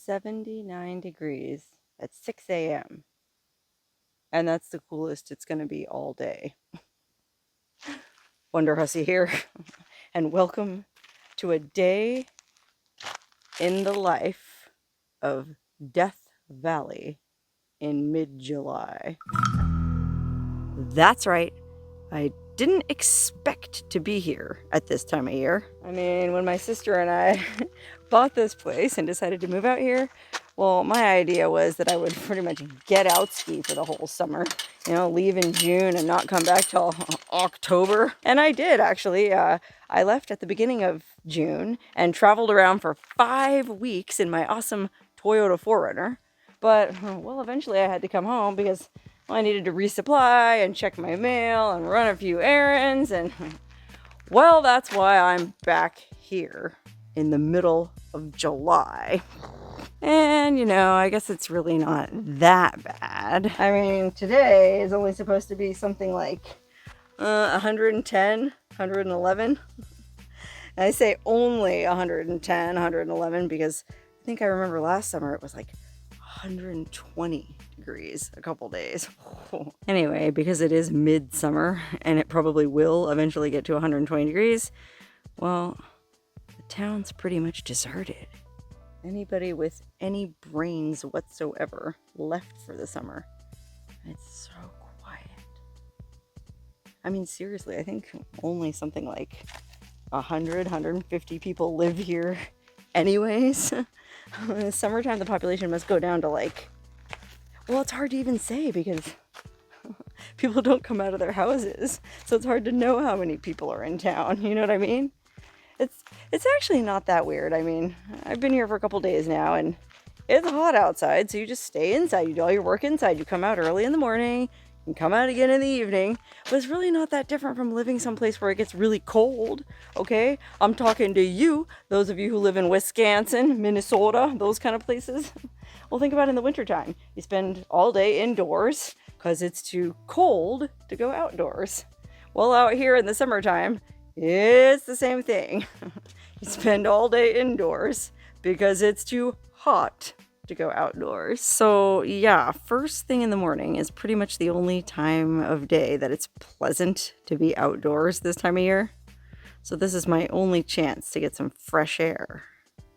79 degrees at 6 a.m. And that's the coolest it's going to be all day. Wonderhussy here, and welcome to a day in the life of Death Valley in mid-July. That's right. I didn't expect to be here at this time of year. I mean, when my sister and I bought this place and decided to move out here, well, my idea was that I would pretty much get out ski for the whole summer. You know, leave in June and not come back till October. And I did, actually. I left at the beginning of June and traveled around for 5 weeks in my awesome Toyota 4Runner. But, well, eventually I had to come home because I needed to resupply and check my mail and run a few errands. And, well, that's why I'm back here in the middle of July. And, you know, I guess it's really not that bad. I mean, today is only supposed to be something like 110, 111. And I say only 110, 111 because I think I remember last summer it was like 120 degrees a couple days. Anyway, because it is midsummer and it probably will eventually get to 120 degrees, well, the town's pretty much deserted. Anybody with any brains whatsoever left for the summer. It's so quiet. I mean, seriously, I think only something like 100, 150 people live here anyways. In the summertime, the population must go down to like, well, it's hard to even say because people don't come out of their houses. So it's hard to know how many people are in town. You know what I mean? It's actually not that weird. I mean, I've been here for a couple days now and it's hot outside, so you just stay inside. You do all your work inside. You come out early in the morning and come out again in the evening. But it's really not that different from living someplace where it gets really cold, okay? I'm talking to you, those of you who live in Wisconsin, Minnesota, those kind of places. Well, think about it in the wintertime. You spend all day indoors because it's too cold to go outdoors. Well, out here in the summertime, it's the same thing. You spend all day indoors because it's too hot to go outdoors. So yeah, first thing in the morning is pretty much the only time of day that it's pleasant to be outdoors this time of year. So this is my only chance to get some fresh air.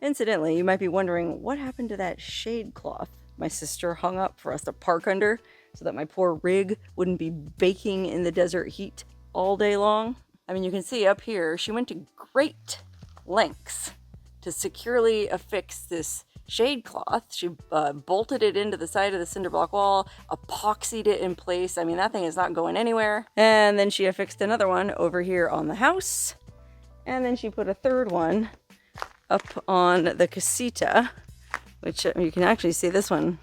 Incidentally, you might be wondering what happened to that shade cloth my sister hung up for us to park under so that my poor rig wouldn't be baking in the desert heat all day long. I mean, you can see up here, she went to great lengths to securely affix this shade cloth. She bolted it into the side of the cinder block wall, epoxied it in place. I mean, that thing is not going anywhere. And then she affixed another one over here on the house. And then she put a third one up on the casita, which you can actually see this one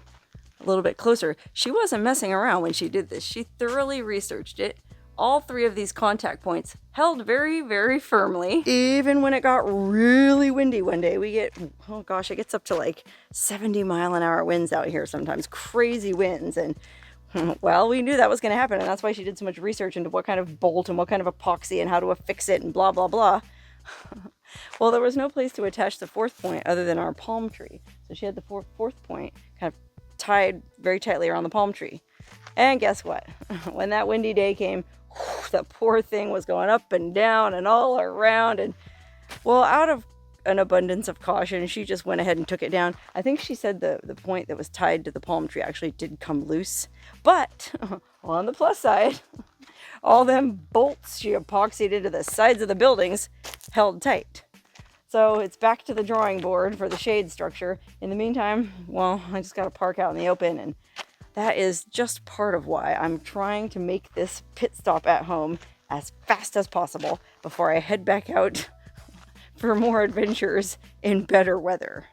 a little bit closer. She wasn't messing around when she did this. She thoroughly researched it. All 3 of these contact points held very, very firmly. Even when it got really windy one day, we get, oh gosh, it gets up to like 70-mile-an-hour winds out here sometimes. Crazy winds. And well, we knew that was going to happen. And that's why she did so much research into what kind of bolt and what kind of epoxy and how to affix it and blah, blah, blah. Well, there was no place to attach the 4th point other than our palm tree. So she had the 4th point kind of tied very tightly around the palm tree. And guess what? When that windy day came, the poor thing was going up and down and all around. And well, out of an abundance of caution, she just went ahead and took it down. I think she said the point that was tied to the palm tree actually did come loose. But on the plus side, all them bolts she epoxied into the sides of the buildings held tight. So it's back to the drawing board for the shade structure. In the meantime, well, I just got to park out in the open, and that is just part of why I'm trying to make this pit stop at home as fast as possible before I head back out for more adventures in better weather.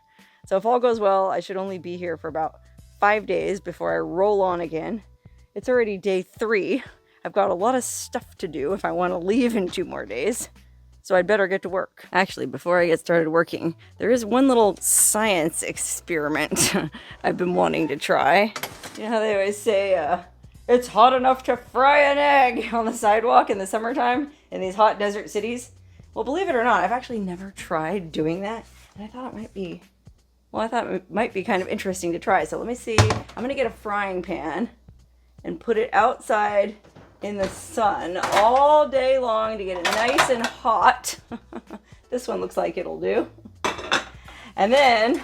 So if all goes well, I should only be here for about 5 days before I roll on again. It's already day 3. I've got a lot of stuff to do if I want to leave in 2 more days. So I'd better get to work. Actually, before I get started working, there is one little science experiment I've been wanting to try. You know how they always say, it's hot enough to fry an egg on the sidewalk in the summertime in these hot desert cities? Well, believe it or not, I've actually never tried doing that. And I thought it might be Well, I thought it might be kind of interesting to try. So let me see. I'm going to get a frying pan and put it outside in the sun all day long to get it nice and hot. This one looks like it'll do. And then,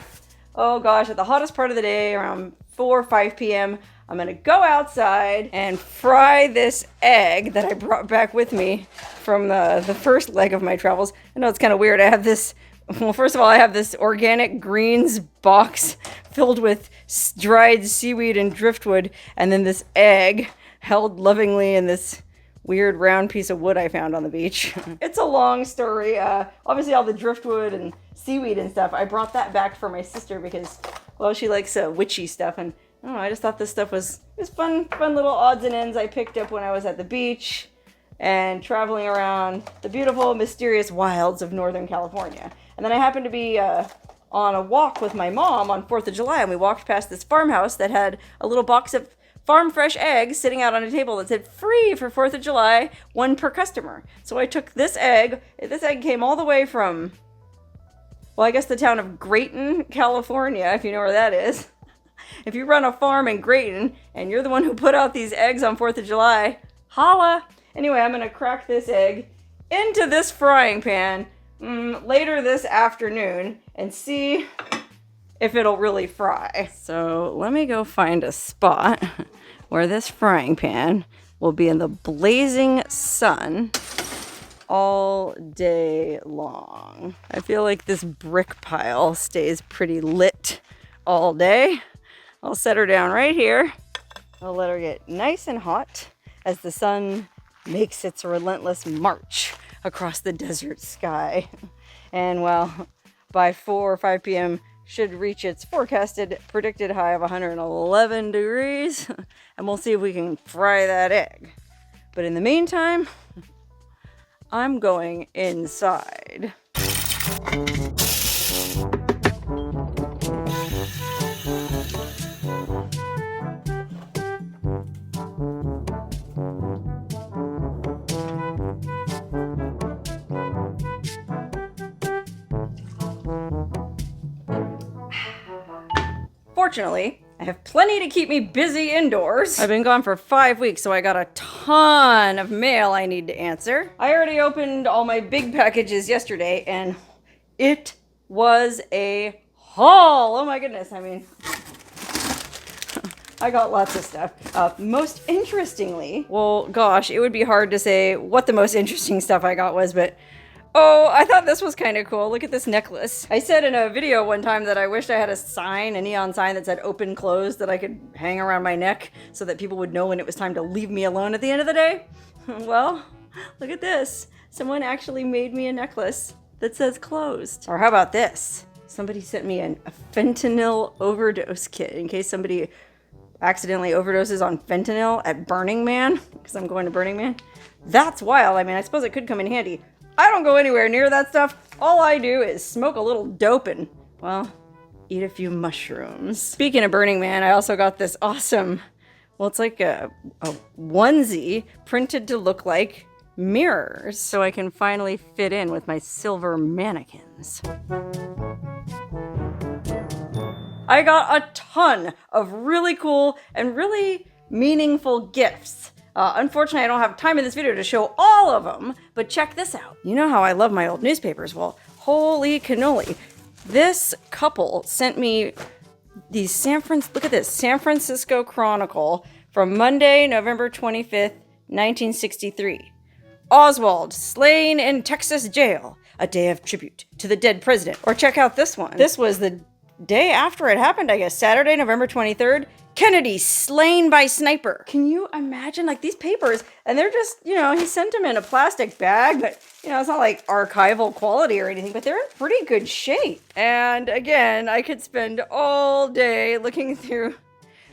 oh gosh, at the hottest part of the day, around 4 or 5 p.m., I'm gonna go outside and fry this egg that I brought back with me from the first leg of my travels. I know it's kind of weird. I have this, well, first of all, I have this organic greens box filled with dried seaweed and driftwood, and then this egg held lovingly in this weird round piece of wood I found on the beach. It's a long story. Obviously all the driftwood and seaweed and stuff, I brought that back for my sister because, well, she likes witchy stuff, and I don't know, I just thought this stuff was fun little odds and ends I picked up when I was at the beach and traveling around the beautiful, mysterious wilds of Northern California. And then I happened to be on a walk with my mom on 4th of July, and we walked past this farmhouse that had a little box of farm fresh eggs sitting out on a table that said free for 4th of July, 1 per customer. So I took this egg. This egg came all the way from, well, I guess the town of Grayton, California, if you know where that is. If you run a farm in Grayton and you're the one who put out these eggs on 4th of July, holla. Anyway, I'm gonna crack this egg into this frying pan later this afternoon and see if it'll really fry. So let me go find a spot where this frying pan will be in the blazing sun all day long. I feel like this brick pile stays pretty lit all day. I'll set her down right here. I'll let her get nice and hot as the sun makes its relentless march across the desert sky. And well, by 4 or 5 p.m. should reach its predicted high of 111 degrees. And we'll see if we can fry that egg. But in the meantime, I'm going inside. Fortunately, I have plenty to keep me busy indoors. I've been gone for 5 weeks, so I got a ton of mail I need to answer. I already opened all my big packages yesterday, and it was a haul. Oh my goodness, I mean, I got lots of stuff. Most interestingly, well, gosh, it would be hard to say what the most interesting stuff I got was, but oh, I thought this was kind of cool. Look at this necklace. I said in a video one time that I wished I had a neon sign that said open, close, that I could hang around my neck so that people would know when it was time to leave me alone at the end of the day. Well, look at this. Someone actually made me a necklace that says closed. Or how about this? Somebody sent me a fentanyl overdose kit in case somebody accidentally overdoses on fentanyl at Burning Man, because I'm going to Burning Man. That's wild. I mean, I suppose it could come in handy. I don't go anywhere near that stuff. All I do is smoke a little dope and, well, eat a few mushrooms. Speaking of Burning Man, I also got this awesome, well, it's like a onesie printed to look like mirrors, so I can finally fit in with my silver mannequins. I got a ton of really cool and really meaningful gifts. Unfortunately, I don't have time in this video to show all of them, but check this out. You know how I love my old newspapers? Well, holy cannoli. This couple sent me these look at this, San Francisco Chronicle from Monday, November 25th, 1963. Oswald, slain in Texas jail, a day of tribute to the dead president. Or check out this one. This was the day after it happened, I guess, Saturday, November 23rd. Kennedy slain by sniper. Can you imagine, like, these papers, and they're just, you know, he sent them in a plastic bag, but, you know, it's not like archival quality or anything, but they're in pretty good shape. And again, I could spend all day looking through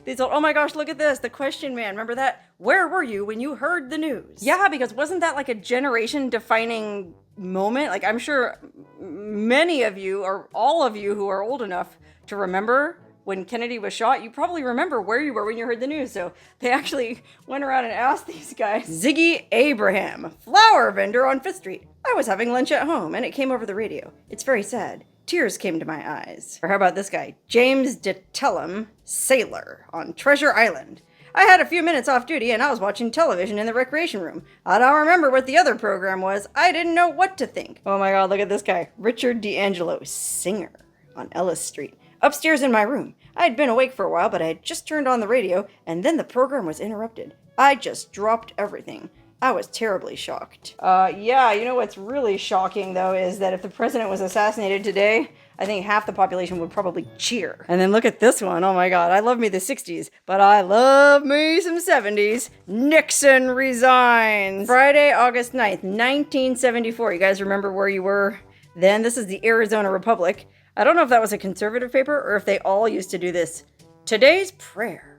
these old, oh my gosh, look at this, the question man, remember that? Where were you when you heard the news? Yeah, because wasn't that like a generation defining moment? Like, I'm sure many of you, or all of you who are old enough to remember when Kennedy was shot, you probably remember where you were when you heard the news. So they actually went around and asked these guys. Ziggy Abraham, flower vendor on Fifth Street. I was having lunch at home and it came over the radio. It's very sad. tears came to my eyes. Or how about this guy, James DeTellum, sailor on Treasure Island. I had a few minutes off duty and I was watching television in the recreation room. I don't remember what the other program was. I didn't know what to think. Oh my god, look at this guy. Richard D'Angelo, singer on Ellis Street. Upstairs in my room. I had been awake for a while, but I had just turned on the radio and then the program was interrupted. I just dropped everything. I was terribly shocked. Yeah, you know what's really shocking though is that if the president was assassinated today, I think half the population would probably cheer. And then look at this one. Oh my god, I love me the 60s, but I love me some 70s. Nixon resigns. Friday, August 9th, 1974. You guys remember where you were then? This is the Arizona Republic. I don't know if that was a conservative paper or if they all used to do this. Today's prayer.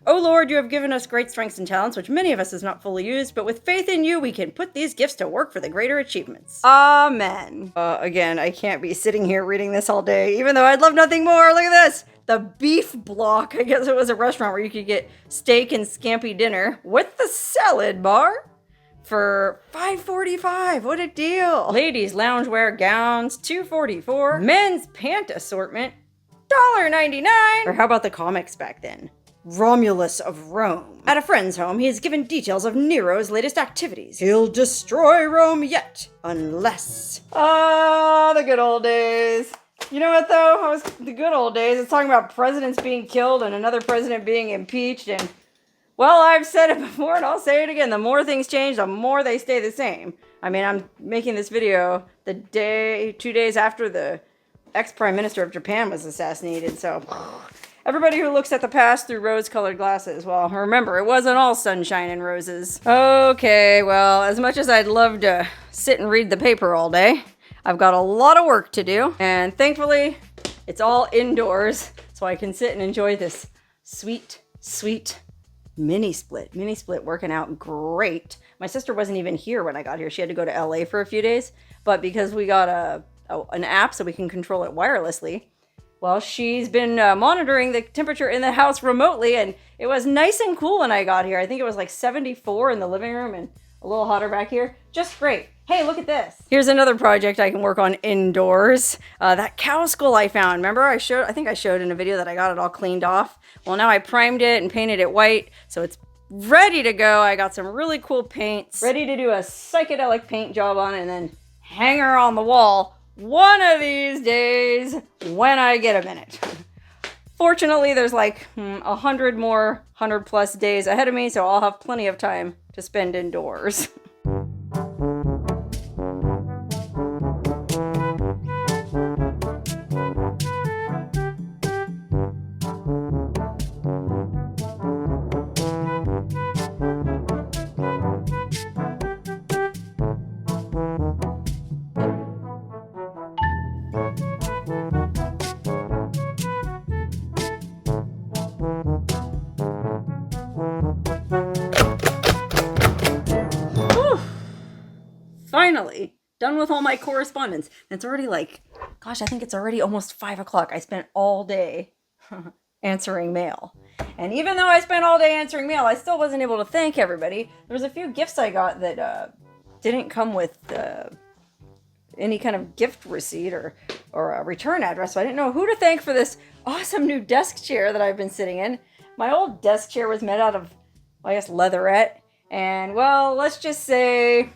O Lord, you have given us great strengths and talents, which many of us has not fully used, but with faith in you, we can put these gifts to work for the greater achievements. Amen. Again, I can't be sitting here reading this all day, even though I'd love nothing more. Look at this. The Beef Block. I guess it was a restaurant where you could get steak and scampi dinner with the salad bar for $5.45. What a deal. Ladies loungewear gowns, $2.44. Men's pant assortment, $1.99. Or how about the comics back then? Romulus of Rome. At a friend's home, he is given details of Nero's latest activities. He'll destroy Rome yet, unless... the good old days. You know what, though? The good old days. It's talking about presidents being killed and another president being impeached. And, well, I've said it before and I'll say it again. The more things change, the more they stay the same. I mean, I'm making this video the 2 days after the ex-prime minister of Japan was assassinated, so... Everybody who looks at the past through rose-colored glasses, well, remember, it wasn't all sunshine and roses. Okay, well, as much as I'd love to sit and read the paper all day, I've got a lot of work to do, and thankfully, it's all indoors, so I can sit and enjoy this sweet, sweet mini-split. Mini-split working out great. My sister wasn't even here when I got here. She had to go to LA for a few days, but because we got an app so we can control it wirelessly, well, she's been monitoring the temperature in the house remotely, and it was nice and cool when I got here. I think it was like 74 in the living room and a little hotter back here. Just great. Hey, look at this. Here's another project I can work on indoors. That cow skull I found. Remember I think I showed in a video that I got it all cleaned off. Well, now I primed it and painted it white, so it's ready to go. I got some really cool paints. Ready to do a psychedelic paint job on it and then hang her on the wall. One of these days, when I get a minute. Fortunately, there's like 100 plus days ahead of me, so I'll have plenty of time to spend indoors. Finally, done with all my correspondence. And it's already like, gosh, I think it's already almost 5 o'clock. I spent all day answering mail. And even though I spent all day answering mail, I still wasn't able to thank everybody. There was a few gifts I got that didn't come with any kind of gift receipt or a return address. So I didn't know who to thank for this awesome new desk chair that I've been sitting in. My old desk chair was made out of, I guess, leatherette. And, well, let's just say...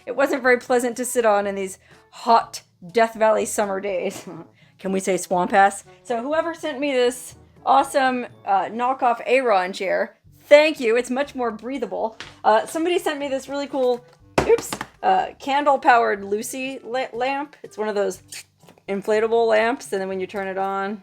it wasn't very pleasant to sit on in these hot Death Valley summer days. Can we say swamp ass? So whoever sent me this awesome knockoff Aeron chair, thank you. It's much more breathable. Somebody sent me this really cool, candle-powered Lucy lamp. It's one of those inflatable lamps, and then when you turn it on,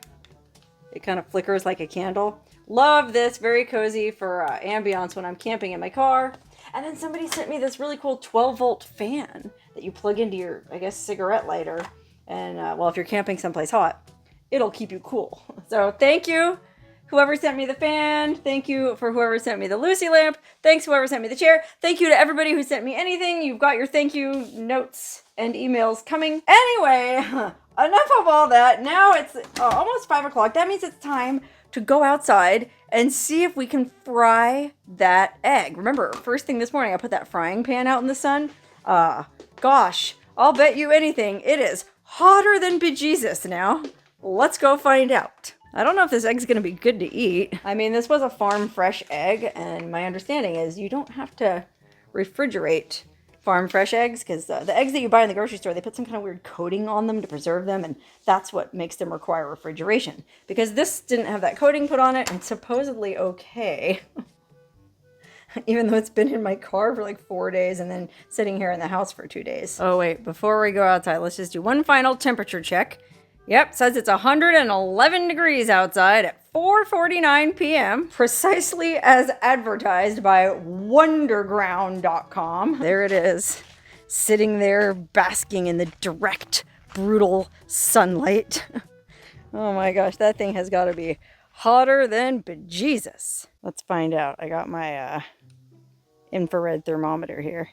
it kind of flickers like a candle. Love this. Very cozy for ambiance when I'm camping in my car. And then somebody sent me this really cool 12-volt fan that you plug into your, I guess, cigarette lighter. And, well, if you're camping someplace hot, it'll keep you cool. So thank you, whoever sent me the fan. Thank you for whoever sent me the Lucy lamp. Thanks, whoever sent me the chair. Thank you to everybody who sent me anything. You've got your thank you notes and emails coming. Anyway, enough of all that. Now it's almost 5 o'clock. That means it's time to go outside and see if we can fry that egg. Remember, first thing this morning, I put that frying pan out in the sun. Gosh, I'll bet you anything, it is hotter than bejesus now. Let's go find out. I don't know if this egg's gonna be good to eat. I mean, this was a farm fresh egg, and my understanding is you don't have to refrigerate farm fresh eggs, because the eggs that you buy in the grocery store, they put some kind of weird coating on them to preserve them, and that's what makes them require refrigeration. Because this didn't have that coating put on it, and supposedly okay. Even though it's been in my car for like 4 days and then sitting here in the house for 2 days. Oh wait, before we go outside, let's just do one final temperature check. Yep, says it's 111 degrees outside at 4:49 p.m. Precisely as advertised by wonderground.com. There it is, sitting there basking in the direct, brutal sunlight. Oh my gosh, that thing has got to be hotter than bejesus. Let's find out. I got my infrared thermometer here.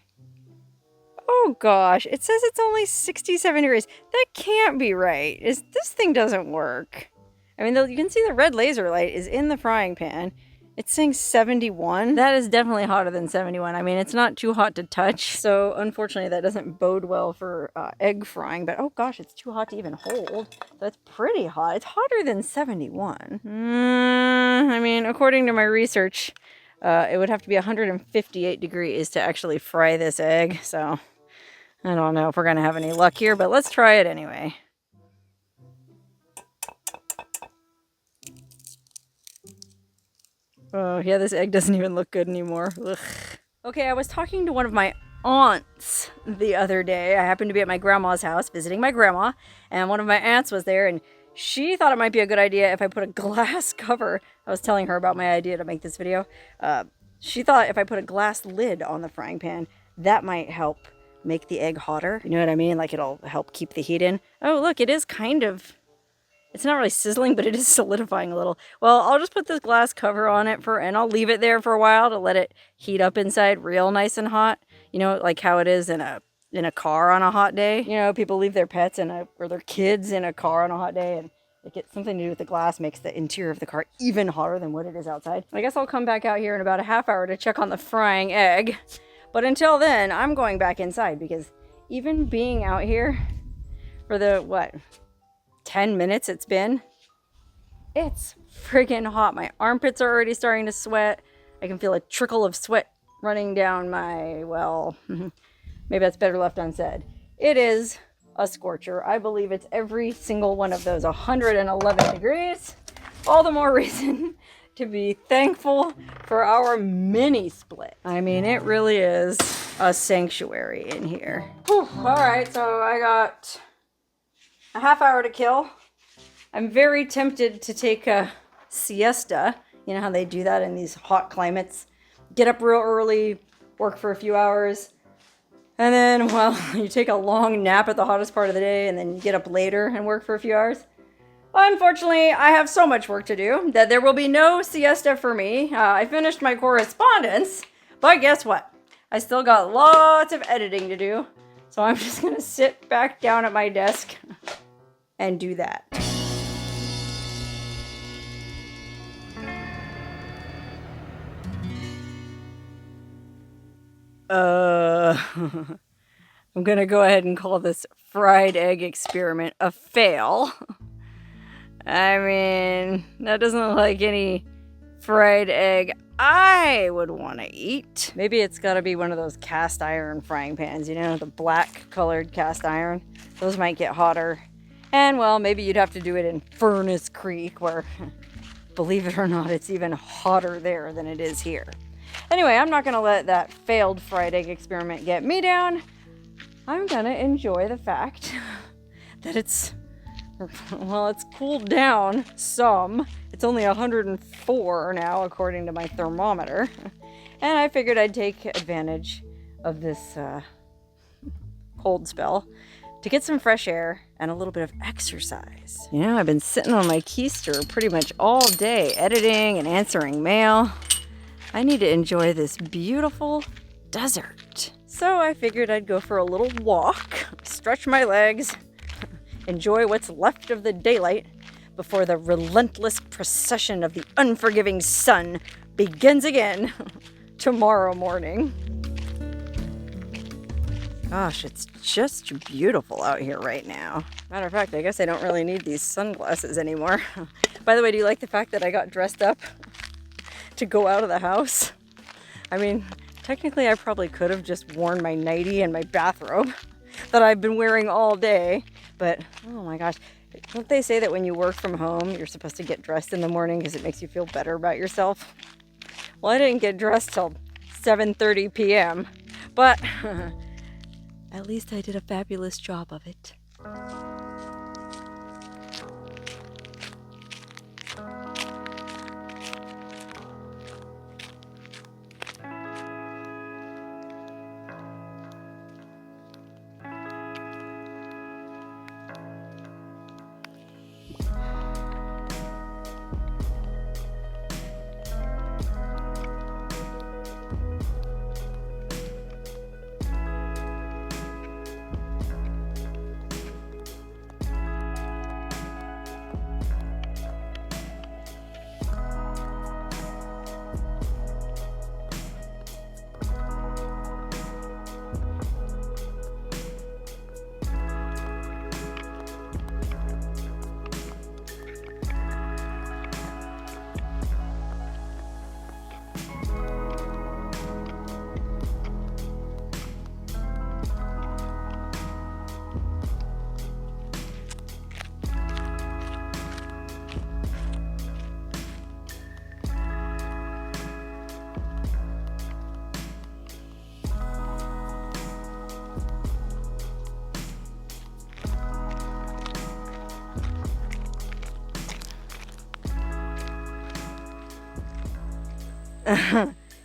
Oh gosh, it says it's only 67 degrees. That can't be right. This thing doesn't work. I mean, you can see the red laser light is in the frying pan. It's saying 71. That is definitely hotter than 71. I mean, it's not too hot to touch. So unfortunately, that doesn't bode well for egg frying. But oh gosh, it's too hot to even hold. That's pretty hot. It's hotter than 71. I mean, according to my research, it would have to be 158 degrees to actually fry this egg. So I don't know if we're going to have any luck here, but let's try it anyway. Oh, yeah, this egg doesn't even look good anymore. Ugh. Okay, I was talking to one of my aunts the other day. I happened to be at my grandma's house visiting my grandma, and one of my aunts was there, and she thought it might be a good idea if I put a glass cover. I was telling her about my idea to make this video. She thought if I put a glass lid on the frying pan, that might help make the egg hotter. You know what I mean? Like it'll help keep the heat in. Oh, look, it is kind of... It's not really sizzling, but it is solidifying a little. Well, I'll just put this glass cover on it and I'll leave it there for a while to let it heat up inside real nice and hot. You know, like how it is in a car on a hot day. You know, people leave their pets or their kids in a car on a hot day, and it gets something to do with the glass, makes the interior of the car even hotter than what it is outside. I guess I'll come back out here in about a half hour to check on the frying egg. But until then, I'm going back inside, because even being out here for the, 10 minutes it's been, it's friggin' hot. My armpits are already starting to sweat. I can feel a trickle of sweat running down my, maybe that's better left unsaid. It is a scorcher. I believe it's every single one of those 111 degrees. All the more reason to be thankful for our mini split. I mean, it really is a sanctuary in here. Whew. All right, so I got a half hour to kill. I'm very tempted to take a siesta. You know how they do that in these hot climates? Get up real early, work for a few hours, and then, you take a long nap at the hottest part of the day, and then you get up later and work for a few hours. Unfortunately, I have so much work to do that there will be no siesta for me. I finished my correspondence, but guess what? I still got lots of editing to do. So I'm just gonna sit back down at my desk and do that. I'm gonna go ahead and call this fried egg experiment a fail. I mean, that doesn't look like any fried egg I would want to eat. Maybe it's got to be one of those cast iron frying pans, you know, the black colored cast iron. Those might get hotter. And well, maybe you'd have to do it in Furnace Creek, where, believe it or not, it's even hotter there than it is here. Anyway, I'm not going to let that failed fried egg experiment get me down. I'm going to enjoy the fact that it's cooled down some. It's only 104 now, according to my thermometer. And I figured I'd take advantage of this cold spell to get some fresh air and a little bit of exercise. You know, I've been sitting on my keister pretty much all day, editing and answering mail. I need to enjoy this beautiful desert. So I figured I'd go for a little walk, stretch my legs, enjoy what's left of the daylight before the relentless procession of the unforgiving sun begins again tomorrow morning. Gosh, it's just beautiful out here right now. Matter of fact, I guess I don't really need these sunglasses anymore. By the way, do you like the fact that I got dressed up to go out of the house? I mean, technically I probably could have just worn my nightie and my bathrobe that I've been wearing all day, but oh my gosh. Don't they say that when you work from home, you're supposed to get dressed in the morning because it makes you feel better about yourself? Well, I didn't get dressed till 7:30 p.m., but at least I did a fabulous job of it.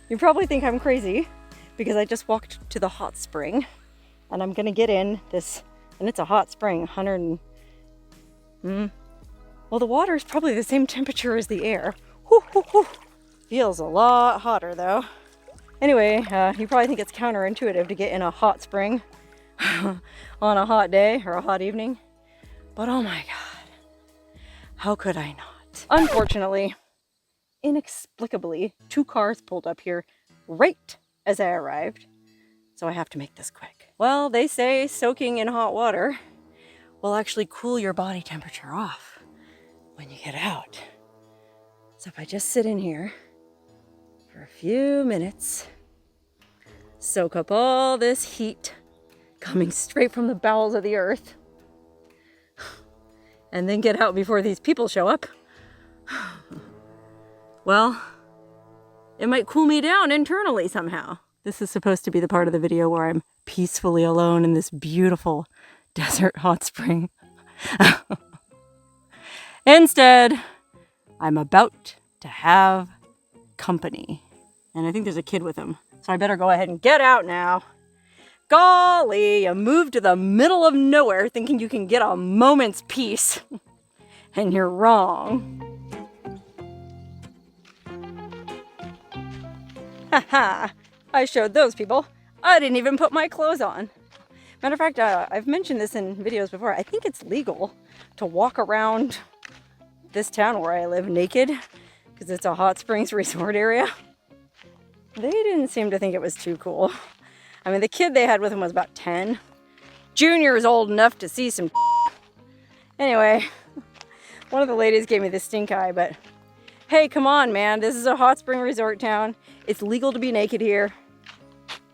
You probably think I'm crazy because I just walked to the hot spring and I'm gonna get in this, and it's a hot spring, 100 and, well, the water is probably the same temperature as the air. Whew, whew, whew. Feels a lot hotter though. Anyway, you probably think it's counterintuitive to get in a hot spring on a hot day or a hot evening, but oh my God, how could I not? Unfortunately, inexplicably, 2 cars pulled up here right as I arrived, so I have to make this quick. Well, they say soaking in hot water will actually cool your body temperature off when you get out. So if I just sit in here for a few minutes, soak up all this heat coming straight from the bowels of the earth, and then get out before these people show up, well, it might cool me down internally somehow. This is supposed to be the part of the video where I'm peacefully alone in this beautiful desert hot spring. Instead, I'm about to have company. And I think there's a kid with him, so I better go ahead and get out now. Golly, you moved to the middle of nowhere thinking you can get a moment's peace. And you're wrong. Haha, I showed those people. I didn't even put my clothes on. Matter of fact, I've mentioned this in videos before. I think it's legal to walk around this town where I live naked because it's a hot springs resort area. They didn't seem to think it was too cool. I mean, the kid they had with him was about 10. Junior is old enough to see some. Anyway, one of the ladies gave me the stink eye, but hey, come on, man. This is a hot spring resort town. It's legal to be naked here.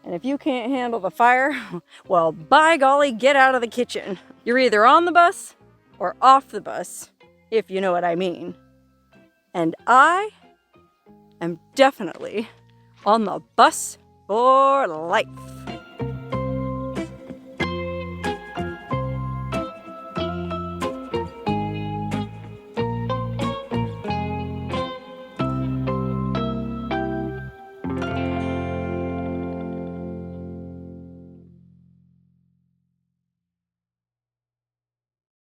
And if you can't handle the fire, well, by golly, get out of the kitchen. You're either on the bus or off the bus, if you know what I mean. And I am definitely on the bus for life.